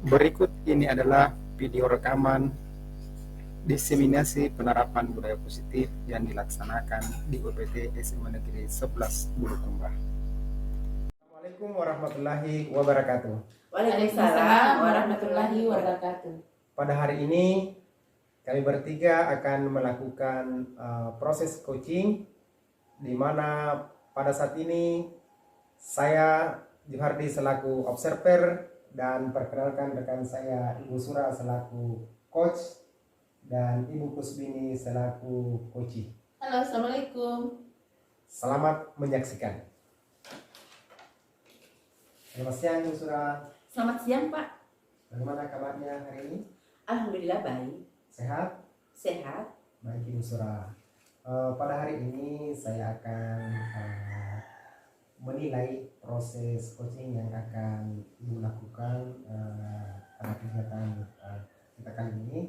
Berikut ini adalah video rekaman diseminasi penerapan budaya positif yang dilaksanakan di UPT SMA Negeri 11 Bulukumba. Assalamualaikum warahmatullahi wabarakatuh. Waalaikumsalam warahmatullahi wabarakatuh. Pada hari ini kami bertiga akan melakukan proses coaching, di mana pada saat ini saya Juhardi selaku observer, dan perkenalkan rekan saya Ibu Sura selaku coach dan Ibu Kusbini selaku coachee. Halo, assalamualaikum. Selamat menyaksikan. Selamat siang Ibu Sura. Selamat siang Pak. Bagaimana kabarnya hari ini? Alhamdulillah baik. Sehat? Sehat. Baik Ibu Sura. Pada hari ini saya akan menilai proses coaching yang akan Ibu lakukan pada kegiatan kita kali ini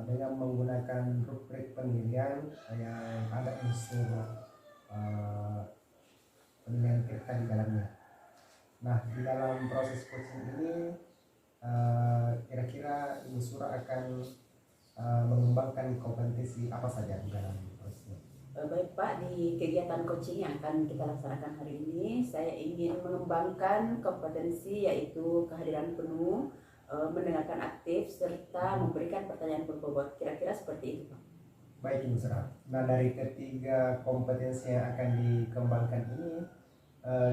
dengan menggunakan rubrik penilaian yang ada unsur penilaian kita di dalamnya. Nah, di dalam proses coaching ini kira-kira Ibu Sura akan mengembangkan kompetensi apa saja di dalam proses ini? Baik Pak, di kegiatan coaching yang akan kita laksanakan hari ini, saya ingin mengembangkan kompetensi yaitu kehadiran penuh, mendengarkan aktif, serta memberikan pertanyaan berbobot. Kira-kira seperti itu Pak. Baik Ibu Sura. Nah, dari ketiga kompetensi yang akan dikembangkan ini,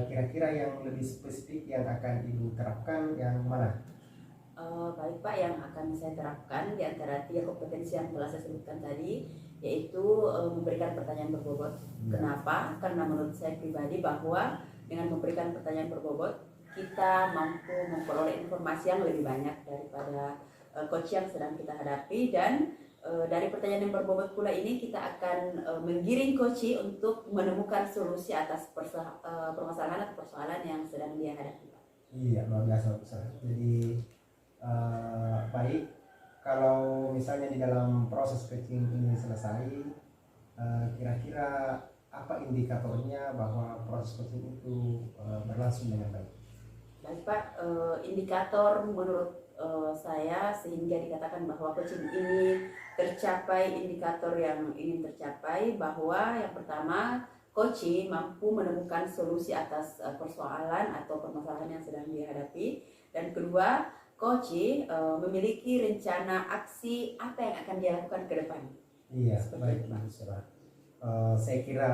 kira-kira yang lebih spesifik yang akan Ibu terapkan yang mana? Baik Pak, yang akan saya terapkan di antara tiga kompetensi yang telah saya sebutkan tadi, yaitu memberikan pertanyaan berbobot. Kenapa? Karena menurut saya pribadi bahwa dengan memberikan pertanyaan berbobot, kita mampu memperoleh informasi yang lebih banyak daripada coach yang sedang kita hadapi, dan dari pertanyaan yang berbobot pula ini kita akan menggiring coach untuk menemukan solusi atas permasalahan atau persoalan yang sedang dia hadapi. Iya, luar biasa Bu Sura. Jadi baik, kalau misalnya di dalam proses coaching ini selesai, kira-kira apa indikatornya bahwa proses coaching itu berlangsung dengan baik? Baik Pak, indikator menurut saya sehingga dikatakan bahwa coaching ini tercapai indikator yang ingin tercapai, bahwa yang pertama, coaching mampu menemukan solusi atas persoalan atau permasalahan yang sedang dihadapi, dan kedua, coaching memiliki rencana aksi apa yang akan dia lakukan ke depan. Iya, baik Bu Sura. Saya kira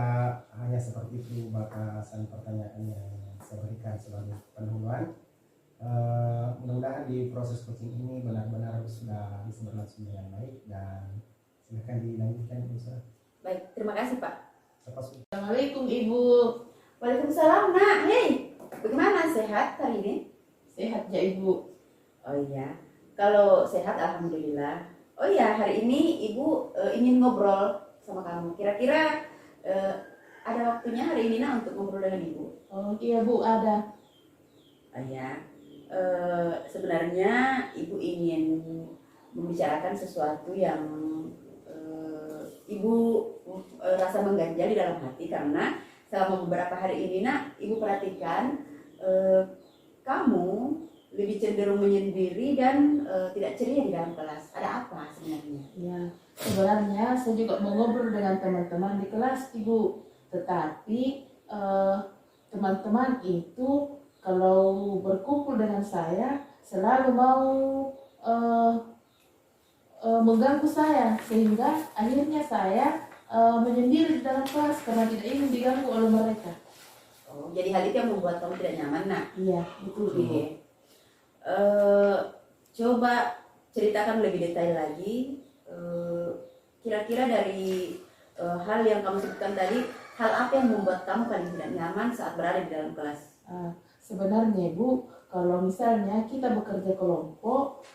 hanya seperti itu batasan pertanyaan yang saya berikan sebagai pendahuluan. Mudah-mudahan di proses coaching ini benar-benar sudah bisa berlangsung dengan baik, dan silakan dilanjutkan Bu Sura. Baik, terima kasih Pak. Assalamualaikum Ibu. Waalaikumsalam Nak. Hei, bagaimana, sehat hari ini? Sehat ya Ibu. Oh iya, kalau sehat alhamdulillah. Oh iya, hari ini Ibu ingin ngobrol sama kamu. Kira-kira ada waktunya hari ini Nak untuk ngobrol dengan Ibu? Oh iya Bu, ada. Oh iya, sebenarnya Ibu ingin membicarakan sesuatu yang Ibu rasa mengganjal di dalam hati, karena selama beberapa hari ini Nak, Ibu perhatikan kamu lebih cenderung menyendiri dan tidak ceria di dalam kelas. Ada apa sebenarnya? Ya, sebenarnya saya juga mau ngobrol dengan teman-teman di kelas Ibu. Tetapi teman-teman itu kalau berkumpul dengan saya selalu mau mengganggu saya, sehingga akhirnya saya menyendiri di dalam kelas karena tidak ingin diganggu oleh mereka. Oh, jadi hal itu yang membuat kamu tidak nyaman Nak? Iya, betul Ibu. Coba ceritakan lebih detail lagi, kira-kira dari hal yang kamu sebutkan tadi, hal apa yang membuat kamu paling tidak nyaman saat berada di dalam kelas? Sebenarnya Ibu, kalau misalnya kita bekerja kelompok,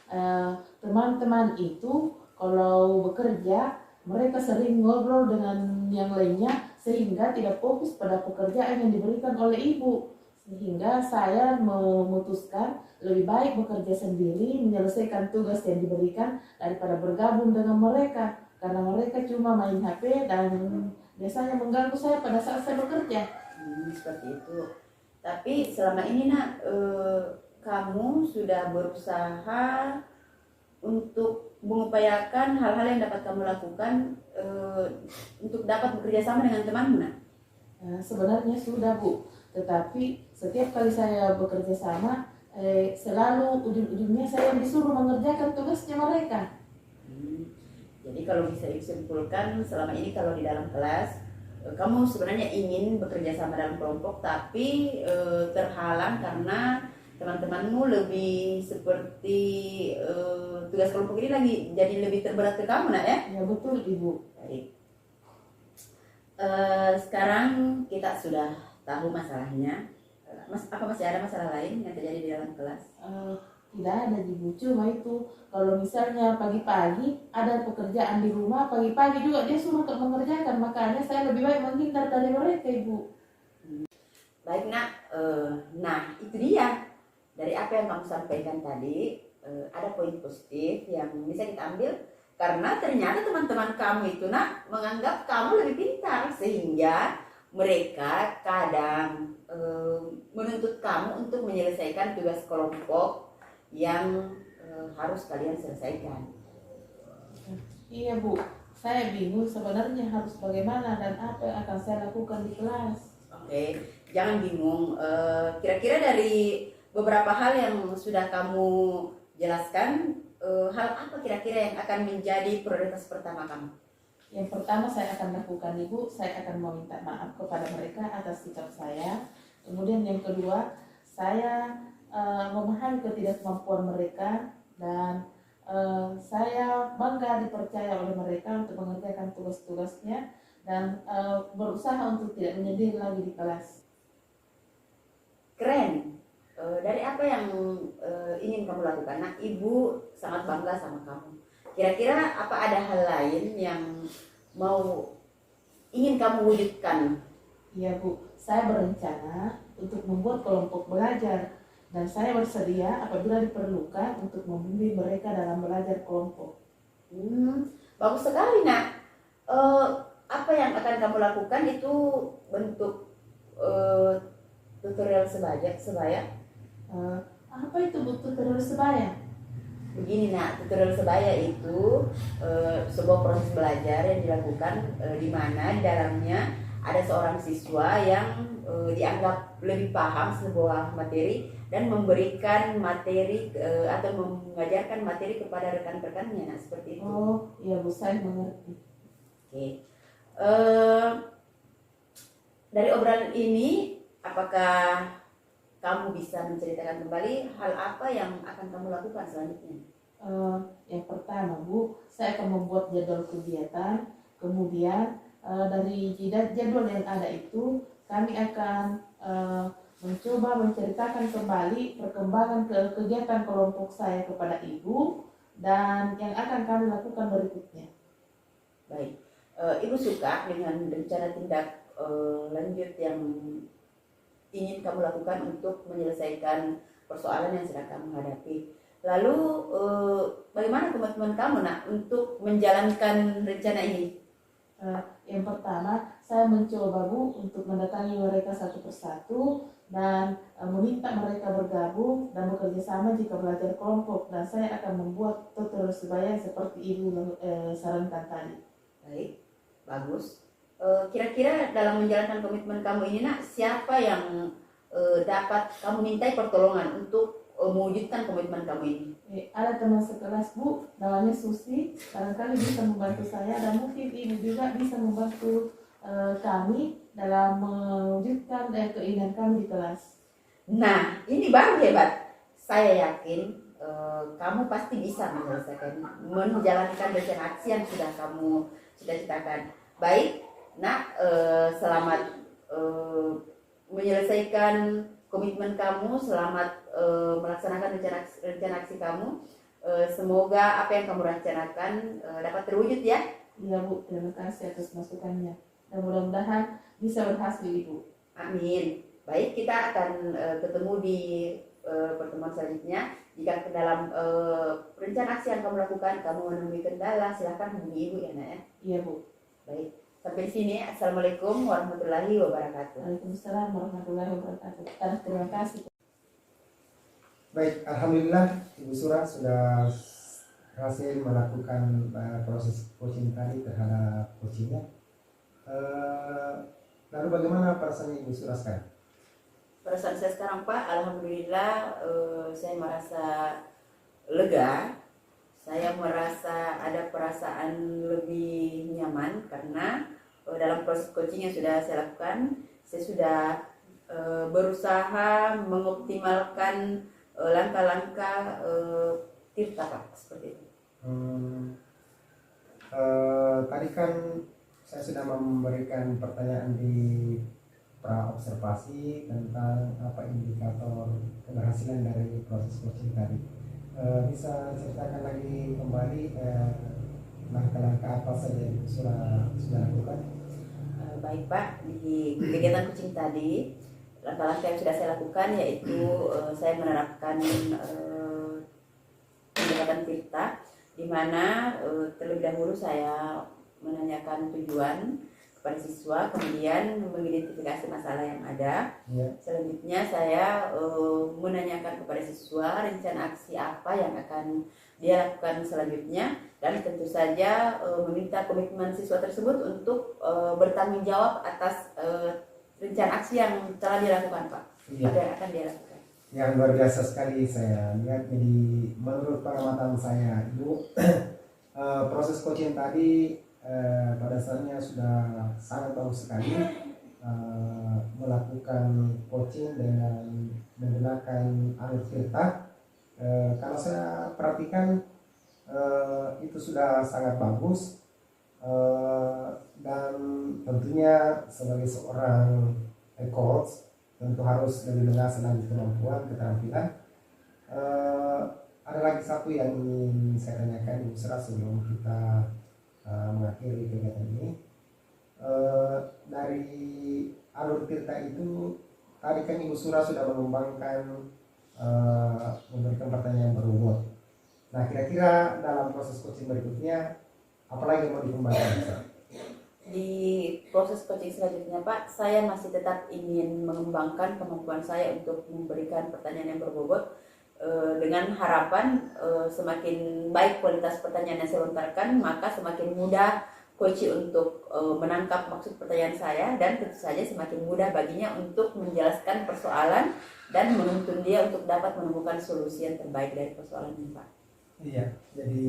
teman-teman itu kalau bekerja mereka sering ngobrol dengan yang lainnya sehingga tidak fokus pada pekerjaan yang diberikan oleh Ibu. Sehingga saya memutuskan lebih baik bekerja sendiri, menyelesaikan tugas yang diberikan daripada bergabung dengan mereka, karena mereka cuma main HP dan biasanya mengganggu saya pada saat saya bekerja. Seperti itu. Tapi selama ini Nak, kamu sudah berusaha untuk mengupayakan hal-hal yang dapat kamu lakukan untuk dapat bekerja sama dengan temanmu, nak? Sebenarnya sudah, Bu, tetapi setiap kali saya bekerja sama, selalu ujung-ujungnya saya disuruh mengerjakan tugasnya mereka. Jadi kalau bisa disimpulkan, selama ini kalau di dalam kelas kamu sebenarnya ingin bekerja sama dalam kelompok, tapi terhalang karena teman-temanmu lebih seperti tugas kelompok ini lagi jadi lebih terberat ke kamu, nak, ya? Ya betul, Ibu. Baik. Sekarang kita sudah tahu masalahnya. Apa masih ada masalah lain yang terjadi di dalam kelas? Tidak ada, Ibu. Cuma itu, kalau misalnya pagi-pagi ada pekerjaan di rumah, pagi-pagi juga dia suruh mengerjakan, makanya saya lebih baik menghindar dari mereka, Ibu. Baik, nak. Nah, itu dia. Dari apa yang kamu sampaikan tadi, ada poin positif yang bisa kita ambil, karena ternyata teman-teman kamu itu, nak, menganggap kamu lebih pintar, sehingga mereka kadang menuntut kamu untuk menyelesaikan tugas kelompok yang harus kalian selesaikan. Iya, Bu. Saya bingung sebenarnya harus bagaimana dan apa yang akan saya lakukan di kelas. Oke, jangan bingung. Kira-kira dari beberapa hal yang sudah kamu jelaskan, hal apa kira-kira yang akan menjadi prioritas pertama kamu? Yang pertama saya akan lakukan, Ibu, saya akan meminta maaf kepada mereka atas sikap saya. Kemudian yang kedua, saya memahami ketidakmampuan mereka, dan saya bangga dipercaya oleh mereka untuk mengerjakan tugas-tugasnya, dan berusaha untuk tidak menyendiri lagi di kelas. Keren. Dari apa yang ingin kamu lakukan? Nah, Ibu sangat bangga sama kamu. Kira-kira apa ada hal lain yang ingin kamu wujudkan? Iya, Bu, saya berencana untuk membuat kelompok belajar, dan saya bersedia apabila diperlukan untuk membimbing mereka dalam belajar kelompok. Bagus sekali, nak. Apa yang akan kamu lakukan itu bentuk tutorial sebaya? Apa itu, Bu, tutorial sebaya? Begini, nak, tutorial sebaya itu sebuah proses belajar yang dilakukan di mana di dalamnya ada seorang siswa yang dianggap lebih paham sebuah materi dan memberikan materi atau mengajarkan materi kepada rekan-rekannya, nah, seperti itu. Oh, iya, Bu, saya mengerti. Oke. Dari obrolan ini, apakah kamu bisa menceritakan kembali hal apa yang akan kamu lakukan selanjutnya? Yang pertama, Bu, saya akan membuat jadwal kegiatan. Kemudian dari jadwal yang ada itu, kami akan mencoba menceritakan kembali perkembangan kegiatan kelompok saya kepada Ibu, dan yang akan kami lakukan berikutnya. Baik. Ibu suka dengan rencana tindak lanjut yang ingin kamu lakukan untuk menyelesaikan persoalan yang sedang kamu hadapi. Lalu bagaimana teman-teman kamu, nak, untuk menjalankan rencana ini? Yang pertama, saya mencoba, Bu, untuk mendatangi mereka satu persatu dan meminta mereka bergabung dan bekerja sama jika belajar kelompok, dan saya akan membuat tutorial sebaya seperti Ibu sarankan tadi. Baik, bagus. Kira-kira dalam menjalankan komitmen kamu ini, nak, siapa yang dapat kamu mintai pertolongan untuk mewujudkan komitmen kamu ini? Ada teman sekelas, Bu, namanya Susi, barangkali bisa membantu saya, dan mungkin Ibu juga bisa membantu kami dalam mewujudkan keinginan kami di kelas. Nah, ini baru hebat. Saya yakin kamu pasti bisa menjalankan rencana aksi yang sudah kamu cita-citakan. Baik, nak, selamat menyelesaikan komitmen kamu, selamat melaksanakan rencana aksi kamu. Semoga apa yang kamu rencanakan dapat terwujud, ya. Iya, Bu, terima kasih atas masukannya, dan mudah-mudahan bisa berhasil, Ibu. Amin. Baik, kita akan ketemu di pertemuan selanjutnya. Jika dalam rencana aksi yang kamu lakukan kamu menemui kendala, silakan hubungi Ibu, ya, nak, ya. Iya, Bu. Baik, sampai di sini. Assalamualaikum warahmatullahi wabarakatuh. Waalaikumsalam warahmatullahi wabarakatuh. Terima kasih. Baik, alhamdulillah Ibu Surah sudah berhasil melakukan proses coaching tadi terhadap coachingnya. Lalu bagaimana perasaannya Ibu Surah sekarang? Perasaan saya sekarang Pak, alhamdulillah saya merasa lega. Saya merasa ada perasaan lebih nyaman karena dalam proses coaching yang sudah saya lakukan, saya sudah berusaha mengoptimalkan langkah-langkah tirta Pak, seperti itu. Tadi kan saya sudah memberikan pertanyaan di pra observasi tentang apa indikator keberhasilan dari proses coaching tadi. Bisa ceritakan lagi kembali langkah-langkah apa saja yang sudah lakukan? Baik Pak, di kegiatan coaching tadi langkah-langkah yang sudah saya lakukan yaitu saya menerapkan pendekatan tirta, di mana terlebih dahulu saya menanyakan tujuan kepada siswa, kemudian mengidentifikasi masalah yang ada. Selanjutnya saya menanyakan kepada siswa rencana aksi apa yang akan dia lakukan selanjutnya, dan tentu saja meminta komitmen siswa tersebut untuk bertanggung jawab atas rencana aksi yang telah dilakukan Pak. Ada yang akan dia lakukan. Yang luar biasa sekali saya lihat. Jadi menurut pengamatan saya Ibu, proses coaching tadi pada dasarnya sudah sangat bagus sekali. Melakukan coaching dengan menggunakan alur tirta, kalau saya perhatikan itu sudah sangat bagus, dan tentunya sebagai seorang coach tentu harus lebih mengasah lagi kemampuan, keterampilan. Ada lagi satu yang ingin saya tanyakan Ibu Surah sebelum kita mengakhiri kegiatan ini. Dari alur tirta itu tadi kan Ibu Surah sudah mengembangkan memberikan pertanyaan berubah. Nah, kira-kira dalam proses coaching berikutnya apa lagi yang mau dikembangkan? Di proses coaching selanjutnya Pak, saya masih tetap ingin mengembangkan kemampuan saya untuk memberikan pertanyaan yang berbobot, dengan harapan semakin baik kualitas pertanyaan yang saya lontarkan, maka semakin mudah coach untuk menangkap maksud pertanyaan saya, dan tentu saja semakin mudah baginya untuk menjelaskan persoalan dan menuntun dia untuk dapat menemukan solusi yang terbaik dari persoalan ini Pak. Iya, jadi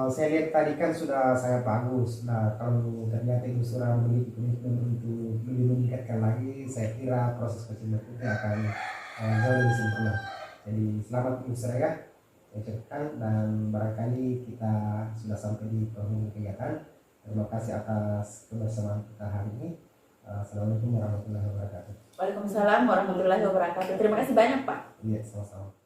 saya lihat tadi kan sudah sangat bagus. Nah, kalau ternyata Ibu Surah memiliki komitmen untuk lebih meningkatkan lagi, saya kira proses coaching berikutnya akan jauh lebih sempurna. Jadi selamat Ibu Surah ya, saya ucapkan, dan barangkali kita sudah sampai di penghujung kegiatan. Terima kasih atas kebersamaan kita hari ini. Assalamualaikum warahmatullahi wabarakatuh. Waalaikumsalam warahmatullahi wabarakatuh. Terima kasih banyak Pak. Iya, sama-sama.